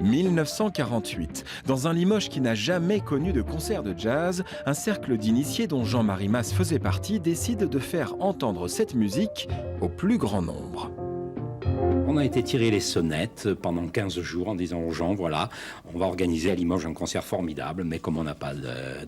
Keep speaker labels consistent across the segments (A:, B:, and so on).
A: 1948. Dans un Limoges qui n'a jamais connu de concert de jazz, un cercle d'initiés dont Jean-Marie Mas faisait partie décide de faire entendre cette musique au plus grand nombre.
B: On a été tirer les sonnettes pendant 15 jours en disant aux gens, voilà, on va organiser à Limoges un concert formidable, mais comme on n'a pas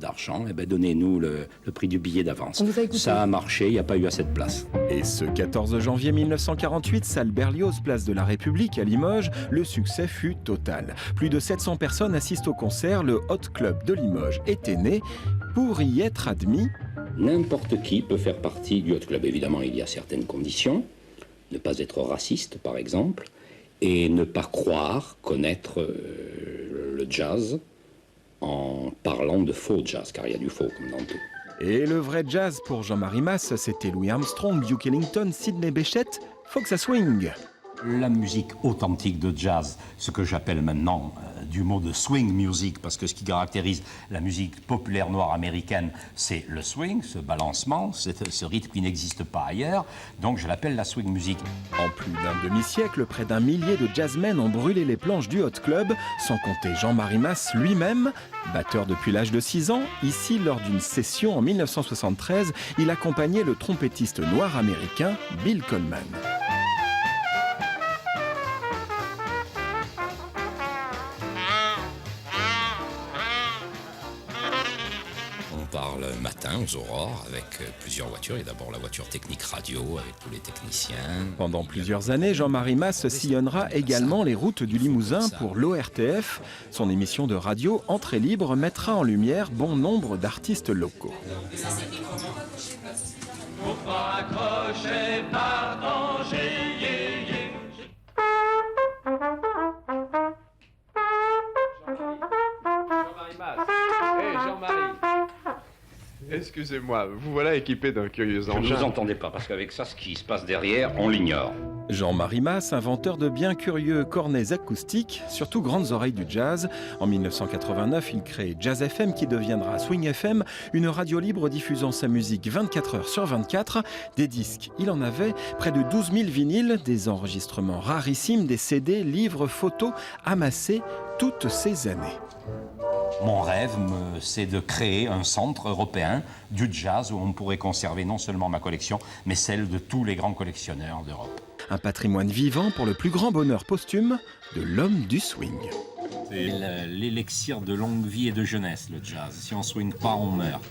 B: d'argent, eh ben donnez-nous le prix du billet d'avance. Ça a marché, il n'y a pas eu assez de place.
A: Et ce 14 janvier 1948, salle Berlioz, place de la République à Limoges, le succès fut total. Plus de 700 personnes assistent au concert, le Hot Club de Limoges était né. Pour y être admis,
B: n'importe qui peut faire partie du Hot Club. Évidemment, il y a certaines conditions. Ne pas être raciste, par exemple, et ne pas croire connaître le jazz en parlant de faux jazz, car il y a du faux comme dans tout.
A: Et le vrai jazz pour Jean-Marie Mas, c'était Louis Armstrong, Duke Ellington, Sidney Bechet, Foxa Swing.
B: La musique authentique de jazz, ce que j'appelle maintenant du mot de swing music, parce que ce qui caractérise la musique populaire noire américaine, c'est le swing, ce balancement, ce rythme qui n'existe pas ailleurs, donc je l'appelle la swing music.
A: En plus d'un demi-siècle, près d'un millier de jazzmen ont brûlé les planches du Hot Club, sans compter Jean-Marie Mas lui-même. Batteur depuis l'âge de 6 ans, ici, lors d'une session en 1973, il accompagnait le trompettiste noir américain Bill Coleman.
C: Le matin aux aurores avec plusieurs voitures. Et d'abord la voiture technique radio avec tous les techniciens.
A: Pendant plusieurs années, Jean-Marie Mas sillonnera également les routes du Limousin pour l'ORTF. Son émission de radio Entrée libre mettra en lumière bon nombre d'artistes locaux.
D: Excusez-moi, vous voilà équipé d'un curieux engin.
B: Je ne vous entendais pas, parce qu'avec ça, ce qui se passe derrière, on l'ignore.
A: Jean-Marie Mas, inventeur de bien curieux cornets acoustiques, surtout grandes oreilles du jazz. En 1989, il crée Jazz FM qui deviendra Swing FM, une radio libre diffusant sa musique 24 heures sur 24. Des disques, il en avait près de 12 000 vinyles, des enregistrements rarissimes, des CD, livres, photos, amassés toutes ces années.
B: Mon rêve, c'est de créer un centre européen du jazz où on pourrait conserver non seulement ma collection, mais celle de tous les grands collectionneurs d'Europe.
A: Un patrimoine vivant pour le plus grand bonheur posthume de l'homme du swing.
B: C'est l'élixir de longue vie et de jeunesse, le jazz. Si on ne swing pas, on meurt.